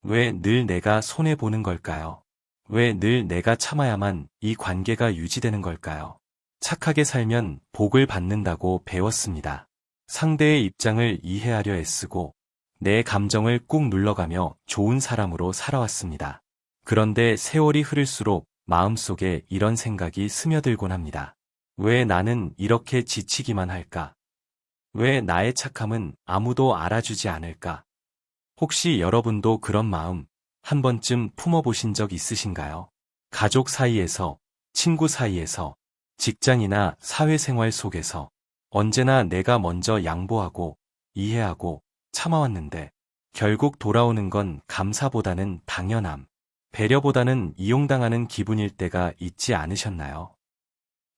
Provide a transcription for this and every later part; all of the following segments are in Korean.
왜 늘 내가 손해보는 걸까요? 왜 늘 내가 참아야만 이 관계가 유지되는 걸까요? 착하게 살면 복을 받는다고 배웠습니다. 상대의 입장을 이해하려 애쓰고 내 감정을 꾹 눌러가며 좋은 사람으로 살아왔습니다. 그런데 세월이 흐를수록 마음속에 이런 생각이 스며들곤 합니다. 왜 나는 이렇게 지치기만 할까? 왜 나의 착함은 아무도 알아주지 않을까? 혹시 여러분도 그런 마음 한 번쯤 품어보신 적 있으신가요? 가족 사이에서, 친구 사이에서, 직장이나 사회생활 속에서 언제나 내가 먼저 양보하고 이해하고 참아왔는데 결국 돌아오는 건 감사보다는 당연함, 배려보다는 이용당하는 기분일 때가 있지 않으셨나요?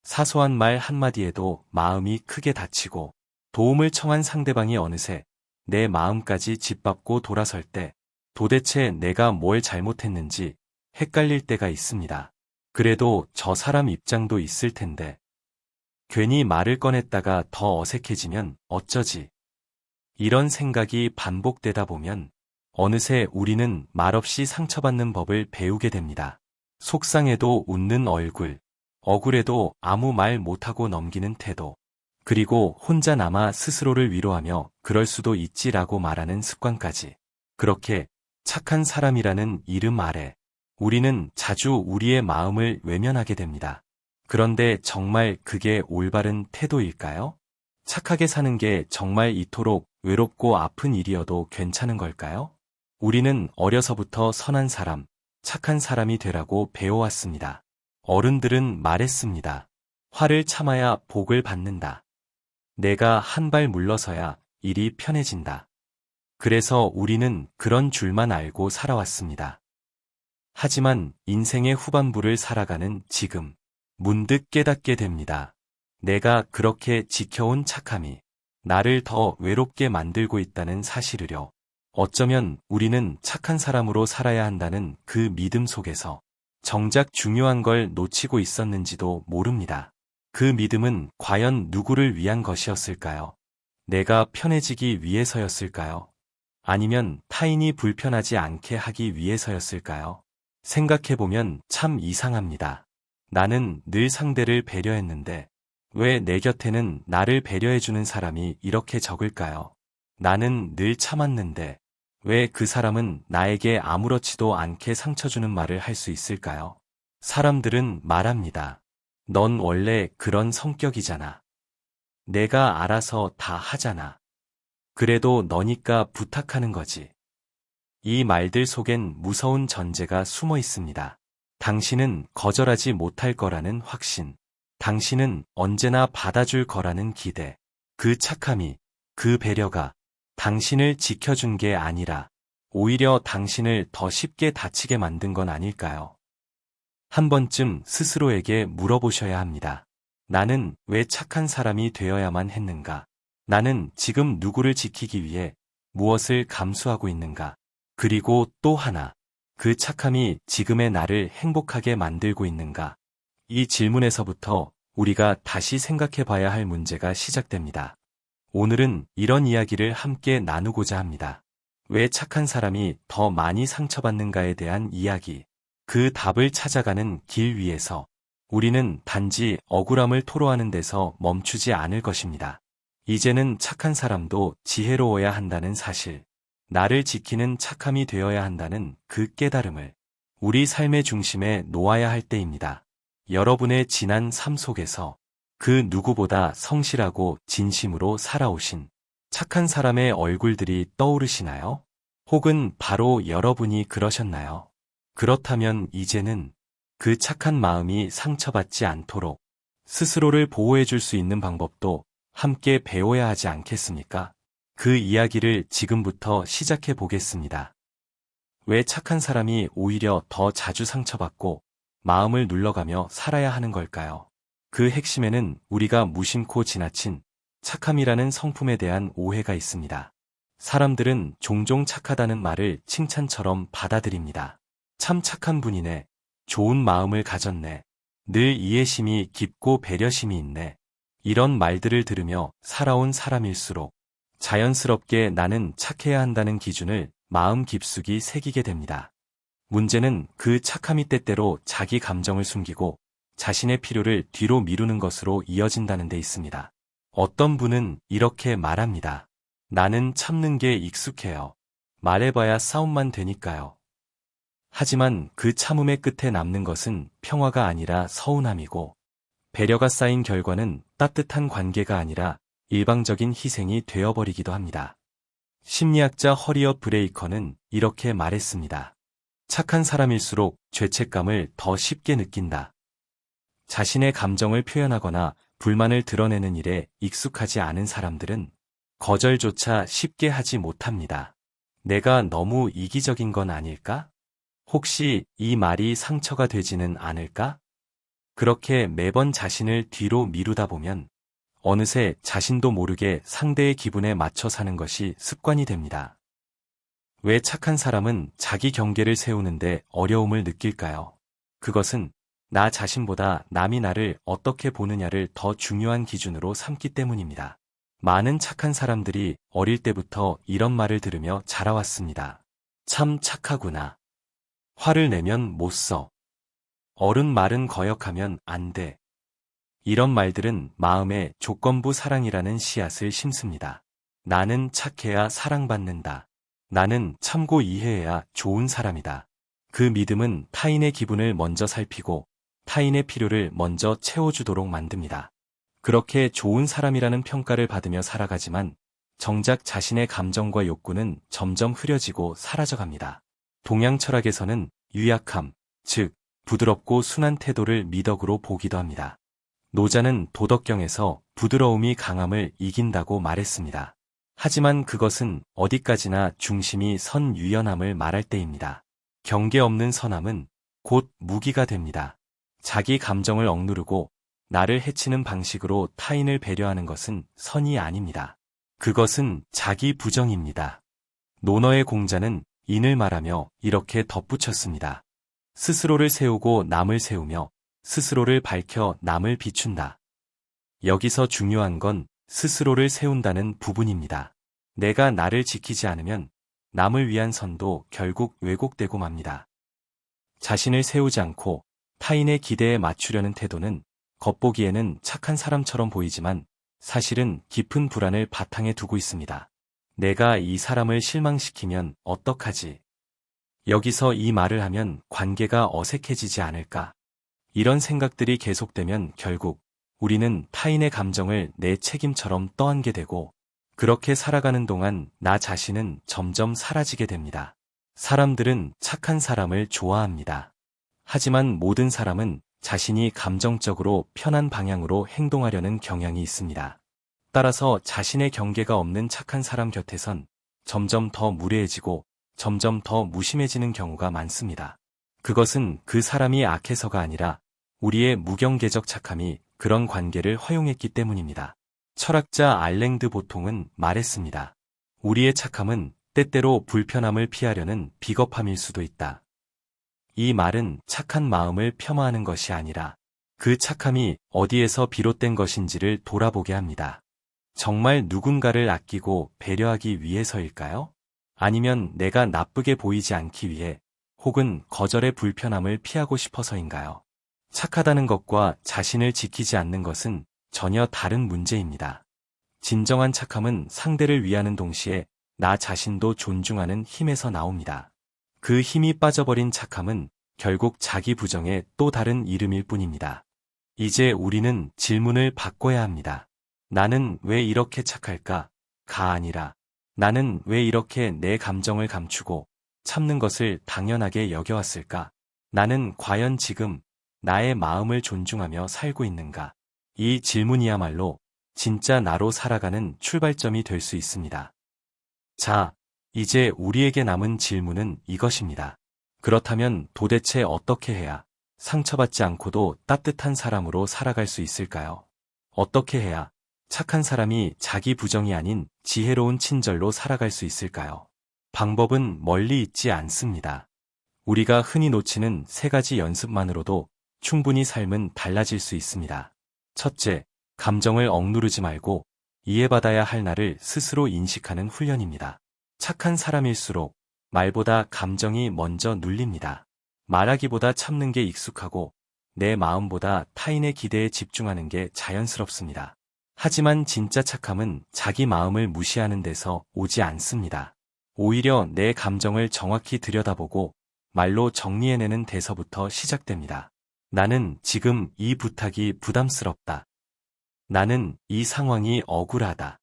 사소한 말 한마디에도 마음이 크게 다치고 도움을 청한 상대방이 어느새 내 마음까지 짓밟고 돌아설 때 도대체 내가 뭘 잘못했는지 헷갈릴 때가 있습니다. 그래도 저 사람 입장도 있을 텐데 괜히 말을 꺼냈다가 더 어색해지면 어쩌지? 이런 생각이 반복되다 보면 어느새 우리는 말없이 상처받는 법을 배우게 됩니다. 속상해도 웃는 얼굴, 억울해도 아무 말 못하고 넘기는 태도, 그리고 혼자 남아 스스로를 위로하며 그럴 수도 있지라고 말하는 습관까지. 그렇게 착한 사람이라는 이름 아래 우리는 자주 우리의 마음을 외면하게 됩니다. 그런데 정말 그게 올바른 태도일까요? 착하게 사는 게 정말 이토록 외롭고 아픈 일이어도 괜찮은 걸까요? 우리는 어려서부터 선한 사람, 착한 사람이 되라고 배워왔습니다. 어른들은 말했습니다. 화를 참아야 복을 받는다. 내가 한 발 물러서야 일이 편해진다. 그래서 우리는 그런 줄만 알고 살아왔습니다. 하지만 인생의 후반부를 살아가는 지금, 문득 깨닫게 됩니다. 내가 그렇게 지켜온 착함이 나를 더 외롭게 만들고 있다는 사실을요. 어쩌면 우리는 착한 사람으로 살아야 한다는 그 믿음 속에서 정작 중요한 걸 놓치고 있었는지도 모릅니다. 그 믿음은 과연 누구를 위한 것이었을까요? 내가 편해지기 위해서였을까요? 아니면 타인이 불편하지 않게 하기 위해서였을까요? 생각해보면 참 이상합니다. 나는 늘 상대를 배려했는데 왜 내 곁에는 나를 배려해주는 사람이 이렇게 적을까요? 나는 늘 참았는데 왜 그 사람은 나에게 아무렇지도 않게 상처 주는 말을 할 수 있을까요? 사람들은 말합니다. 넌 원래 그런 성격이잖아. 내가 알아서 다 하잖아. 그래도 너니까 부탁하는 거지. 이 말들 속엔 무서운 전제가 숨어 있습니다. 당신은 거절하지 못할 거라는 확신. 당신은 언제나 받아줄 거라는 기대. 그 착함이, 그 배려가 당신을 지켜준 게 아니라 오히려 당신을 더 쉽게 다치게 만든 건 아닐까요? 한 번쯤 스스로에게 물어보셔야 합니다. 나는 왜 착한 사람이 되어야만 했는가? 나는 지금 누구를 지키기 위해 무엇을 감수하고 있는가? 그리고 또 하나, 그 착함이 지금의 나를 행복하게 만들고 있는가? 이 질문에서부터 우리가 다시 생각해 봐야 할 문제가 시작됩니다. 오늘은 이런 이야기를 함께 나누고자 합니다. 왜 착한 사람이 더 많이 상처받는가에 대한 이야기. 그 답을 찾아가는 길 위에서 우리는 단지 억울함을 토로하는 데서 멈추지 않을 것입니다. 이제는 착한 사람도 지혜로워야 한다는 사실, 나를 지키는 착함이 되어야 한다는 그 깨달음을 우리 삶의 중심에 놓아야 할 때입니다. 여러분의 지난 삶 속에서 그 누구보다 성실하고 진심으로 살아오신 착한 사람의 얼굴들이 떠오르시나요? 혹은 바로 여러분이 그러셨나요? 그렇다면 이제는 그 착한 마음이 상처받지 않도록 스스로를 보호해 줄 수 있는 방법도 함께 배워야 하지 않겠습니까? 그 이야기를 지금부터 시작해 보겠습니다. 왜 착한 사람이 오히려 더 자주 상처받고 마음을 눌러가며 살아야 하는 걸까요? 그 핵심에는 우리가 무심코 지나친 착함이라는 성품에 대한 오해가 있습니다. 사람들은 종종 착하다는 말을 칭찬처럼 받아들입니다. 참 착한 분이네. 좋은 마음을 가졌네. 늘 이해심이 깊고 배려심이 있네. 이런 말들을 들으며 살아온 사람일수록 자연스럽게 나는 착해야 한다는 기준을 마음 깊숙이 새기게 됩니다. 문제는 그 착함이 때때로 자기 감정을 숨기고 자신의 필요를 뒤로 미루는 것으로 이어진다는 데 있습니다. 어떤 분은 이렇게 말합니다. 나는 참는 게 익숙해요. 말해봐야 싸움만 되니까요. 하지만 그 참음의 끝에 남는 것은 평화가 아니라 서운함이고 배려가 쌓인 결과는 따뜻한 관계가 아니라 일방적인 희생이 되어버리기도 합니다. 심리학자 허리엇 브레이커는 이렇게 말했습니다. 착한 사람일수록 죄책감을 더 쉽게 느낀다. 자신의 감정을 표현하거나 불만을 드러내는 일에 익숙하지 않은 사람들은 거절조차 쉽게 하지 못합니다. 내가 너무 이기적인 건 아닐까? 혹시 이 말이 상처가 되지는 않을까? 그렇게 매번 자신을 뒤로 미루다 보면 어느새 자신도 모르게 상대의 기분에 맞춰 사는 것이 습관이 됩니다. 왜 착한 사람은 자기 경계를 세우는데 어려움을 느낄까요? 그것은 나 자신보다 남이 나를 어떻게 보느냐를 더 중요한 기준으로 삼기 때문입니다. 많은 착한 사람들이 어릴 때부터 이런 말을 들으며 자라왔습니다. 참 착하구나. 화를 내면 못 써. 어른 말은 거역하면 안 돼. 이런 말들은 마음에 조건부 사랑이라는 씨앗을 심습니다. 나는 착해야 사랑받는다. 나는 참고 이해해야 좋은 사람이다. 그 믿음은 타인의 기분을 먼저 살피고 타인의 필요를 먼저 채워주도록 만듭니다. 그렇게 좋은 사람이라는 평가를 받으며 살아가지만 정작 자신의 감정과 욕구는 점점 흐려지고 사라져갑니다. 동양 철학에서는 유약함, 즉 부드럽고 순한 태도를 미덕으로 보기도 합니다. 노자는 도덕경에서 부드러움이 강함을 이긴다고 말했습니다. 하지만 그것은 어디까지나 중심이 선 유연함을 말할 때입니다. 경계 없는 선함은 곧 무기가 됩니다. 자기 감정을 억누르고 나를 해치는 방식으로 타인을 배려하는 것은 선이 아닙니다. 그것은 자기 부정입니다. 논어의 공자는 인을 말하며 이렇게 덧붙였습니다. 스스로를 세우고 남을 세우며 스스로를 밝혀 남을 비춘다. 여기서 중요한 건 스스로를 세운다는 부분입니다. 내가 나를 지키지 않으면 남을 위한 선도 결국 왜곡되고 맙니다. 자신을 세우지 않고 타인의 기대에 맞추려는 태도는 겉보기에는 착한 사람처럼 보이지만 사실은 깊은 불안을 바탕에 두고 있습니다. 내가 이 사람을 실망시키면 어떡하지? 여기서 이 말을 하면 관계가 어색해지지 않을까? 이런 생각들이 계속되면 결국 우리는 타인의 감정을 내 책임처럼 떠안게 되고 그렇게 살아가는 동안 나 자신은 점점 사라지게 됩니다. 사람들은 착한 사람을 좋아합니다. 하지만 모든 사람은 자신이 감정적으로 편한 방향으로 행동하려는 경향이 있습니다. 따라서 자신의 경계가 없는 착한 사람 곁에선 점점 더 무례해지고 점점 더 무심해지는 경우가 많습니다. 그것은 그 사람이 악해서가 아니라 우리의 무경계적 착함이 그런 관계를 허용했기 때문입니다. 철학자 알랭드 보통은 말했습니다. 우리의 착함은 때때로 불편함을 피하려는 비겁함일 수도 있다. 이 말은 착한 마음을 폄하하는 것이 아니라 그 착함이 어디에서 비롯된 것인지를 돌아보게 합니다. 정말 누군가를 아끼고 배려하기 위해서일까요? 아니면 내가 나쁘게 보이지 않기 위해 혹은 거절의 불편함을 피하고 싶어서인가요? 착하다는 것과 자신을 지키지 않는 것은 전혀 다른 문제입니다. 진정한 착함은 상대를 위하는 동시에 나 자신도 존중하는 힘에서 나옵니다. 그 힘이 빠져버린 착함은 결국 자기 부정의 또 다른 이름일 뿐입니다. 이제 우리는 질문을 바꿔야 합니다. 나는 왜 이렇게 착할까? 가 아니라 나는 왜 이렇게 내 감정을 감추고 참는 것을 당연하게 여겨왔을까? 나는 과연 지금 나의 마음을 존중하며 살고 있는가? 이 질문이야말로 진짜 나로 살아가는 출발점이 될 수 있습니다. 자, 이제 우리에게 남은 질문은 이것입니다. 그렇다면 도대체 어떻게 해야 상처받지 않고도 따뜻한 사람으로 살아갈 수 있을까요? 어떻게 해야 착한 사람이 자기 부정이 아닌 지혜로운 친절로 살아갈 수 있을까요? 방법은 멀리 있지 않습니다. 우리가 흔히 놓치는 세 가지 연습만으로도 충분히 삶은 달라질 수 있습니다. 첫째, 감정을 억누르지 말고 이해받아야 할 나를 스스로 인식하는 훈련입니다. 착한 사람일수록 말보다 감정이 먼저 눌립니다. 말하기보다 참는 게 익숙하고 내 마음보다 타인의 기대에 집중하는 게 자연스럽습니다. 하지만 진짜 착함은 자기 마음을 무시하는 데서 오지 않습니다. 오히려 내 감정을 정확히 들여다보고 말로 정리해내는 데서부터 시작됩니다. 나는 지금 이 부탁이 부담스럽다. 나는 이 상황이 억울하다.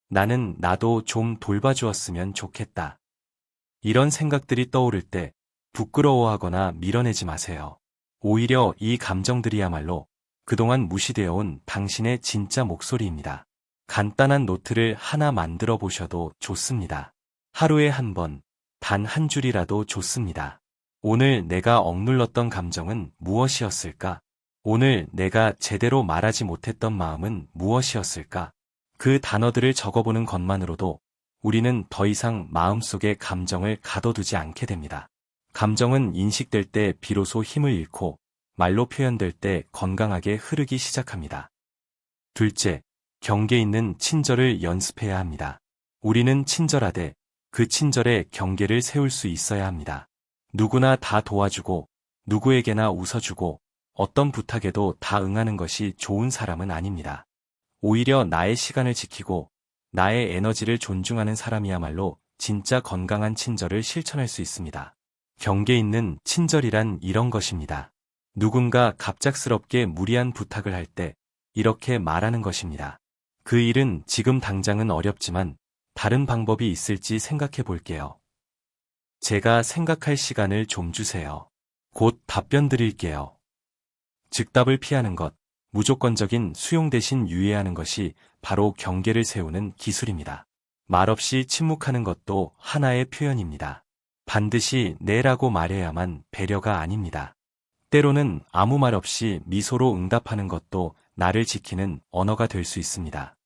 나는 나도 좀 돌봐주었으면 좋겠다. 이런 생각들이 떠오를 때 부끄러워하거나 밀어내지 마세요. 오히려 이 감정들이야말로 그동안 무시되어 온 당신의 진짜 목소리입니다. 간단한 노트를 하나 만들어 보셔도 좋습니다. 하루에 한 번, 단 한 줄이라도 좋습니다. 오늘 내가 억눌렀던 감정은 무엇이었을까? 오늘 내가 제대로 말하지 못했던 마음은 무엇이었을까? 그 단어들을 적어보는 것만으로도 우리는 더 이상 마음속에 감정을 가둬두지 않게 됩니다. 감정은 인식될 때 비로소 힘을 잃고 말로 표현될 때 건강하게 흐르기 시작합니다. 둘째, 경계 있는 친절을 연습해야 합니다. 우리는 친절하되 그 친절에 경계를 세울 수 있어야 합니다. 누구나 다 도와주고 누구에게나 웃어주고 어떤 부탁에도 다 응하는 것이 좋은 사람은 아닙니다. 오히려 나의 시간을 지키고 나의 에너지를 존중하는 사람이야말로 진짜 건강한 친절을 실천할 수 있습니다. 경계 있는 친절이란 이런 것입니다. 누군가 갑작스럽게 무리한 부탁을 할 때 이렇게 말하는 것입니다. 그 일은 지금 당장은 어렵지만 다른 방법이 있을지 생각해 볼게요. 제가 생각할 시간을 좀 주세요. 곧 답변 드릴게요. 즉답을 피하는 것, 무조건적인 수용 대신 유예하는 것이 바로 경계를 세우는 기술입니다. 말없이 침묵하는 것도 하나의 표현입니다. 반드시 네라고 말해야만 배려가 아닙니다. 때로는 아무 말 없이 미소로 응답하는 것도 나를 지키는 언어가 될 수 있습니다.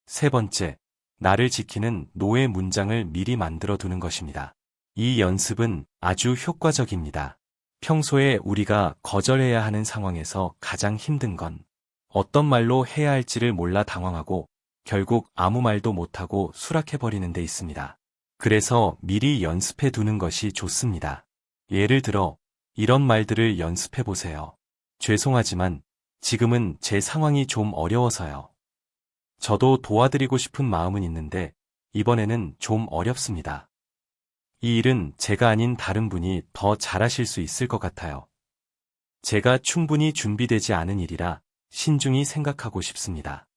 세 번째, 나를 지키는 노의 문장을 미리 만들어 두는 것입니다. 이 연습은 아주 효과적입니다. 평소에 우리가 거절해야 하는 상황에서 가장 힘든 건 어떤 말로 해야 할지를 몰라 당황하고 결국 아무 말도 못하고 수락해버리는 데 있습니다. 그래서 미리 연습해 두는 것이 좋습니다. 예를 들어 이런 말들을 연습해 보세요. 죄송하지만 지금은 제 상황이 좀 어려워서요. 저도 도와드리고 싶은 마음은 있는데 이번에는 좀 어렵습니다. 이 일은 제가 아닌 다른 분이 더 잘하실 수 있을 것 같아요. 제가 충분히 준비되지 않은 일이라 신중히 생각하고 싶습니다.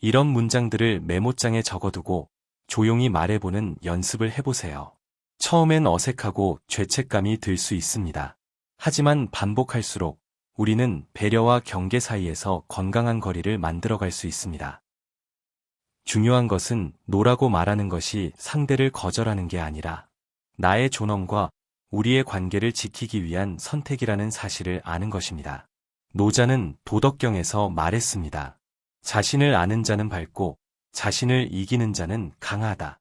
이런 문장들을 메모장에 적어두고 조용히 말해보는 연습을 해보세요. 처음엔 어색하고 죄책감이 들 수 있습니다. 하지만 반복할수록 우리는 배려와 경계 사이에서 건강한 거리를 만들어갈 수 있습니다. 중요한 것은 노라고 말하는 것이 상대를 거절하는 게 아니라 나의 존엄과 우리의 관계를 지키기 위한 선택이라는 사실을 아는 것입니다. 노자는 도덕경에서 말했습니다. 자신을 아는 자는 밝고 자신을 이기는 자는 강하다.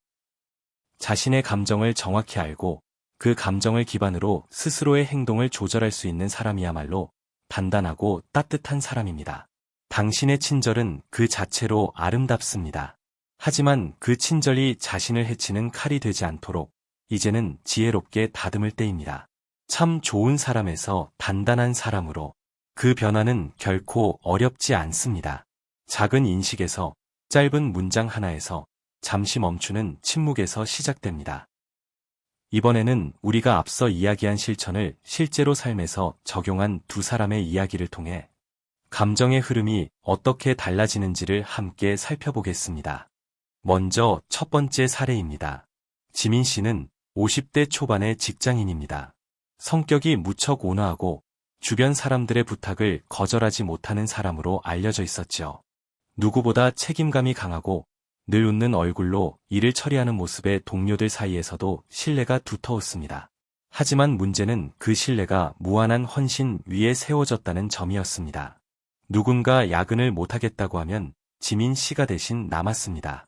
자신의 감정을 정확히 알고 그 감정을 기반으로 스스로의 행동을 조절할 수 있는 사람이야말로 단단하고 따뜻한 사람입니다. 당신의 친절은 그 자체로 아름답습니다. 하지만 그 친절이 자신을 해치는 칼이 되지 않도록 이제는 지혜롭게 다듬을 때입니다. 참 좋은 사람에서 단단한 사람으로 그 변화는 결코 어렵지 않습니다. 작은 인식에서 짧은 문장 하나에서 잠시 멈추는 침묵에서 시작됩니다. 이번에는 우리가 앞서 이야기한 실천을 실제로 삶에서 적용한 두 사람의 이야기를 통해 감정의 흐름이 어떻게 달라지는지를 함께 살펴보겠습니다. 먼저 첫 번째 사례입니다. 지민 씨는 50대 초반의 직장인입니다. 성격이 무척 온화하고 주변 사람들의 부탁을 거절하지 못하는 사람으로 알려져 있었죠. 누구보다 책임감이 강하고 늘 웃는 얼굴로 일을 처리하는 모습에 동료들 사이에서도 신뢰가 두터웠습니다. 하지만 문제는 그 신뢰가 무한한 헌신 위에 세워졌다는 점이었습니다. 누군가 야근을 못하겠다고 하면 지민 씨가 대신 남았습니다.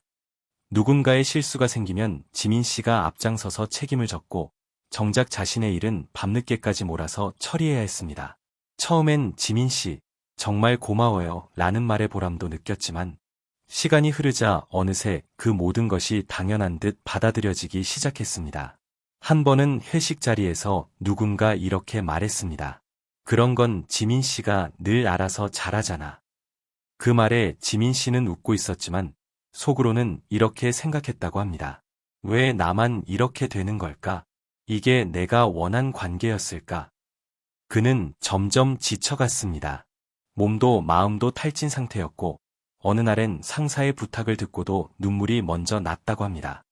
누군가의 실수가 생기면 지민 씨가 앞장서서 책임을 졌고 정작 자신의 일은 밤늦게까지 몰아서 처리해야 했습니다. 처음엔 지민 씨, 정말 고마워요 라는 말의 보람도 느꼈지만 시간이 흐르자 어느새 그 모든 것이 당연한 듯 받아들여지기 시작했습니다. 한 번은 회식 자리에서 누군가 이렇게 말했습니다. 그런 건 지민 씨가 늘 알아서 잘하잖아. 그 말에 지민 씨는 웃고 있었지만 속으로는 이렇게 생각했다고 합니다. 왜 나만 이렇게 되는 걸까? 이게 내가 원한 관계였을까? 그는 점점 지쳐갔습니다. 몸도 마음도 탈진 상태였고 어느 날엔 상사의 부탁을 듣고도 눈물이 먼저 났다고 합니다.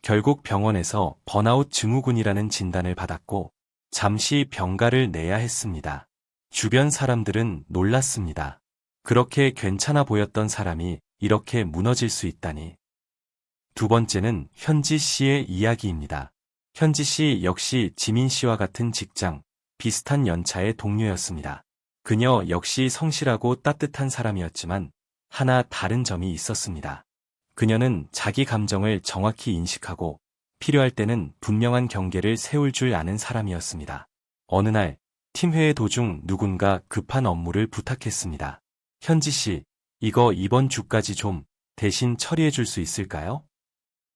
결국 병원에서 번아웃 증후군이라는 진단을 받았고 잠시 병가를 내야 했습니다. 주변 사람들은 놀랐습니다. 그렇게 괜찮아 보였던 사람이 이렇게 무너질 수 있다니. 두 번째는 현지 씨의 이야기입니다. 현지 씨 역시 지민 씨와 같은 직장, 비슷한 연차의 동료였습니다. 그녀 역시 성실하고 따뜻한 사람이었지만 하나 다른 점이 있었습니다. 그녀는 자기 감정을 정확히 인식하고 필요할 때는 분명한 경계를 세울 줄 아는 사람이었습니다. 어느 날 팀회의 도중 누군가 급한 업무를 부탁했습니다. 현지 씨, 이거 이번 주까지 좀 대신 처리해 줄 수 있을까요?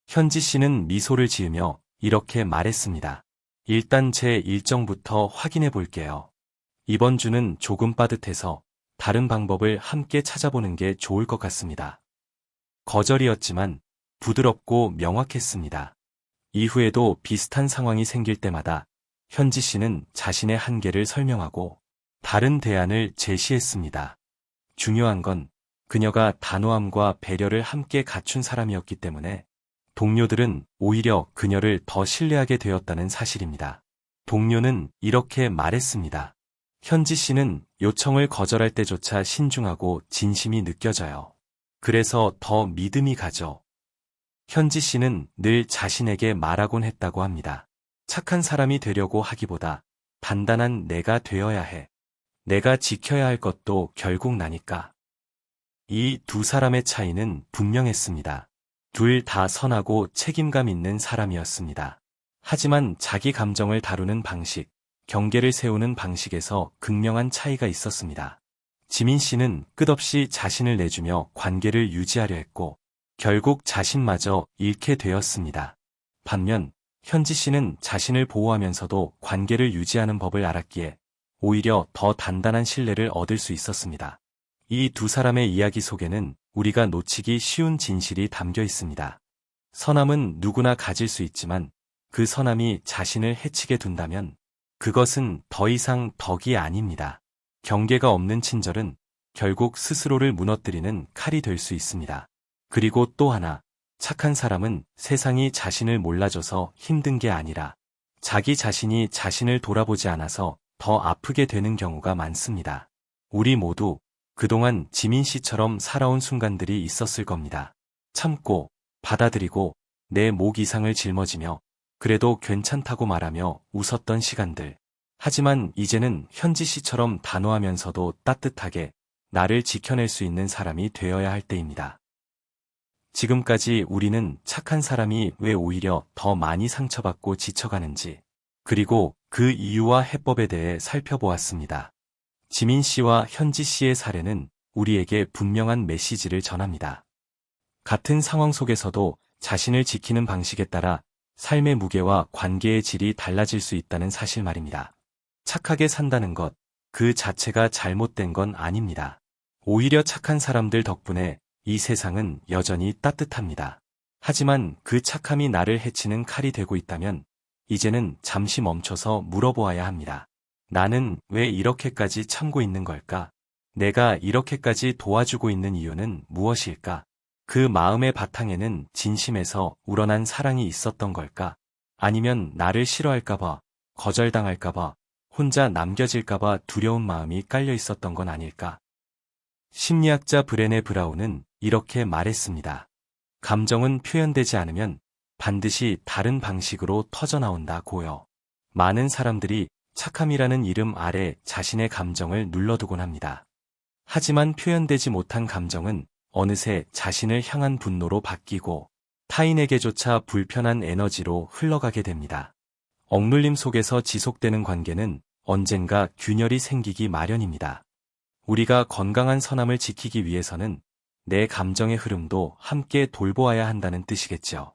현지 씨는 미소를 지으며 이렇게 말했습니다. 일단 제 일정부터 확인해 볼게요. 이번 주는 조금 빠듯해서 다른 방법을 함께 찾아보는 게 좋을 것 같습니다. 거절이었지만 부드럽고 명확했습니다. 이후에도 비슷한 상황이 생길 때마다 현지 씨는 자신의 한계를 설명하고 다른 대안을 제시했습니다. 중요한 건 그녀가 단호함과 배려를 함께 갖춘 사람이었기 때문에 동료들은 오히려 그녀를 더 신뢰하게 되었다는 사실입니다. 동료는 이렇게 말했습니다. 현지 씨는 요청을 거절할 때조차 신중하고 진심이 느껴져요. 그래서 더 믿음이 가죠. 현지 씨는 늘 자신에게 말하곤 했다고 합니다. 착한 사람이 되려고 하기보다 단단한 내가 되어야 해. 내가 지켜야 할 것도 결국 나니까. 이 두 사람의 차이는 분명했습니다. 둘 다 선하고 책임감 있는 사람이었습니다. 하지만 자기 감정을 다루는 방식, 경계를 세우는 방식에서 극명한 차이가 있었습니다. 지민 씨는 끝없이 자신을 내주며 관계를 유지하려 했고 결국 자신마저 잃게 되었습니다. 반면 현지 씨는 자신을 보호하면서도 관계를 유지하는 법을 알았기에 오히려 더 단단한 신뢰를 얻을 수 있었습니다. 이 두 사람의 이야기 속에는 우리가 놓치기 쉬운 진실이 담겨 있습니다. 선함은 누구나 가질 수 있지만 그 선함이 자신을 해치게 둔다면 그것은 더 이상 덕이 아닙니다. 경계가 없는 친절은 결국 스스로를 무너뜨리는 칼이 될 수 있습니다. 그리고 또 하나, 착한 사람은 세상이 자신을 몰라줘서 힘든 게 아니라 자기 자신이 자신을 돌아보지 않아서 더 아프게 되는 경우가 많습니다. 우리 모두 그동안 지민 씨처럼 살아온 순간들이 있었을 겁니다. 참고, 받아들이고, 내 목 이상을 짊어지며 그래도 괜찮다고 말하며 웃었던 시간들. 하지만 이제는 현지 씨처럼 단호하면서도 따뜻하게 나를 지켜낼 수 있는 사람이 되어야 할 때입니다. 지금까지 우리는 착한 사람이 왜 오히려 더 많이 상처받고 지쳐가는지, 그리고 그 이유와 해법에 대해 살펴보았습니다. 지민 씨와 현지 씨의 사례는 우리에게 분명한 메시지를 전합니다. 같은 상황 속에서도 자신을 지키는 방식에 따라 삶의 무게와 관계의 질이 달라질 수 있다는 사실 말입니다. 착하게 산다는 것, 그 자체가 잘못된 건 아닙니다. 오히려 착한 사람들 덕분에 이 세상은 여전히 따뜻합니다. 하지만 그 착함이 나를 해치는 칼이 되고 있다면 이제는 잠시 멈춰서 물어보아야 합니다. 나는 왜 이렇게까지 참고 있는 걸까? 내가 이렇게까지 도와주고 있는 이유는 무엇일까? 그 마음의 바탕에는 진심에서 우러난 사랑이 있었던 걸까? 아니면 나를 싫어할까봐, 거절당할까봐, 혼자 남겨질까봐 두려운 마음이 깔려 있었던 건 아닐까? 심리학자 브레네 브라운은 이렇게 말했습니다. 감정은 표현되지 않으면 반드시 다른 방식으로 터져나온다고요. 많은 사람들이 착함이라는 이름 아래 자신의 감정을 눌러두곤 합니다. 하지만 표현되지 못한 감정은 어느새 자신을 향한 분노로 바뀌고 타인에게조차 불편한 에너지로 흘러가게 됩니다. 억눌림 속에서 지속되는 관계는 언젠가 균열이 생기기 마련입니다. 우리가 건강한 선함을 지키기 위해서는 내 감정의 흐름도 함께 돌보아야 한다는 뜻이겠죠.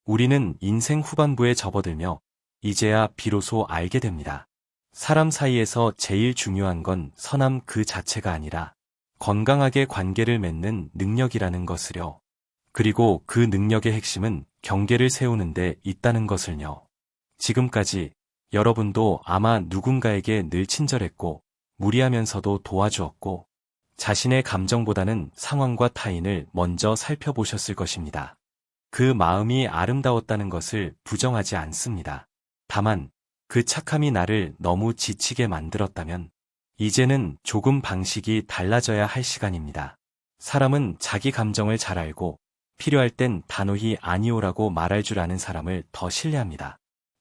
우리는 인생 후반부에 접어들며 이제야 비로소 알게 됩니다. 사람 사이에서 제일 중요한 건 선함 그 자체가 아니라 건강하게 관계를 맺는 능력이라는 것을요. 그리고 그 능력의 핵심은 경계를 세우는 데 있다는 것을요. 지금까지 여러분도 아마 누군가에게 늘 친절했고 무리하면서도 도와주었고 자신의 감정보다는 상황과 타인을 먼저 살펴보셨을 것입니다. 그 마음이 아름다웠다는 것을 부정하지 않습니다. 다만 그 착함이 나를 너무 지치게 만들었다면 이제는 조금 방식이 달라져야 할 시간입니다. 사람은 자기 감정을 잘 알고 필요할 땐 단호히 아니오라고 말할 줄 아는 사람을 더 신뢰합니다.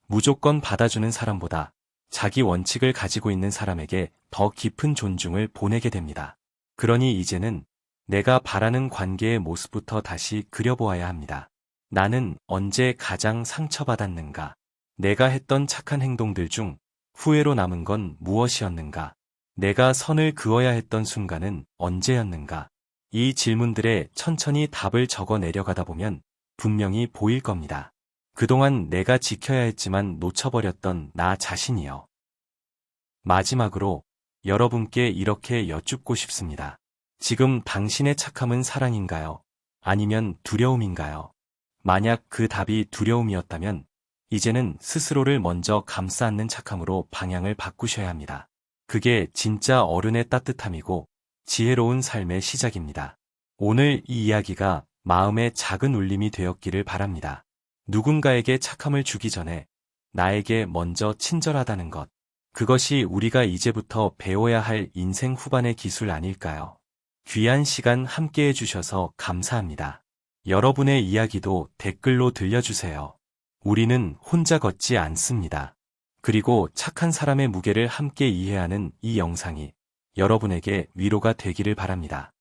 무조건 받아주는 사람보다 자기 원칙을 가지고 있는 사람에게 더 깊은 존중을 보내게 됩니다. 그러니 이제는 내가 바라는 관계의 모습부터 다시 그려보아야 합니다. 나는 언제 가장 상처받았는가? 내가 했던 착한 행동들 중 후회로 남은 건 무엇이었는가? 내가 선을 그어야 했던 순간은 언제였는가? 이 질문들에 천천히 답을 적어 내려가다 보면 분명히 보일 겁니다. 그동안 내가 지켜야 했지만 놓쳐버렸던 나 자신이요. 마지막으로 여러분께 이렇게 여쭙고 싶습니다. 지금 당신의 착함은 사랑인가요? 아니면 두려움인가요? 만약 그 답이 두려움이었다면 이제는 스스로를 먼저 감싸 안는 착함으로 방향을 바꾸셔야 합니다. 그게 진짜 어른의 따뜻함이고 지혜로운 삶의 시작입니다. 오늘 이 이야기가 마음의 작은 울림이 되었기를 바랍니다. 누군가에게 착함을 주기 전에 나에게 먼저 친절하다는 것. 그것이 우리가 이제부터 배워야 할 인생 후반의 기술 아닐까요? 귀한 시간 함께 해주셔서 감사합니다. 여러분의 이야기도 댓글로 들려주세요. 우리는 혼자 걷지 않습니다. 그리고 착한 사람의 무게를 함께 이해하는 이 영상이 여러분에게 위로가 되기를 바랍니다.